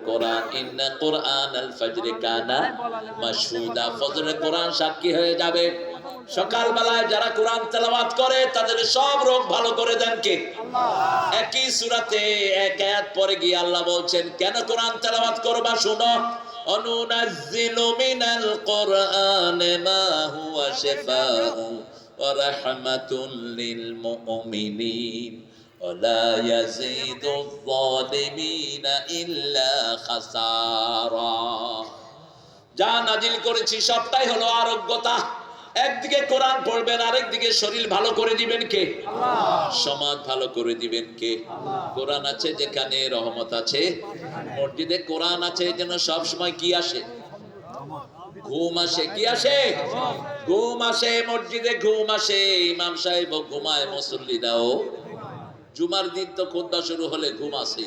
কোরআন ইন্না কুরআনাল ফাজরি কানা মাশহুদা। ফজরের কোরআন সাক্ষী হয়ে যাবে। সকাল বেলায় যারা কোরআন তেলাওয়াত করে তাদের সব রোগ ভালো করে দেন কে? আল্লাহ। একই সূরাতে এক আয়াত পরে গিয়ে আল্লাহ বলছেন কেন কোরআন তেলাওয়াত করবা শুনো। অনুনাজ্জিলু মিনাল কুরআনি মা হুয়া শিফাউ ওয়া রাহমাতুল লিল মুমিনিন ওয়া লা ইয়াজিদুয যালিমিনা ইল্লা খাসারা। যা নাজিল করেছি সবটাই হলো আরোগ্যতা। একদিকে কোরআন পড়বেন, আরেকদিকে শরীর ভালো করে দিবেন কে? আল্লাহ। সমাজ ভালো করে দিবেন কে? আল্লাহ। কোরআন আছে যেখানে রহমত আছে, মসজিদে কোরআন আছে যেন সব সময় কি আসে? ঘুম আসে। কি আসে? ঘুম আসে। মসজিদে ঘুম আসে। ইমাম সাহেব ঘুমায়, মুসল্লিরাও। জুমার দিন তো খুতবা শুরু হলে ঘুম আসে।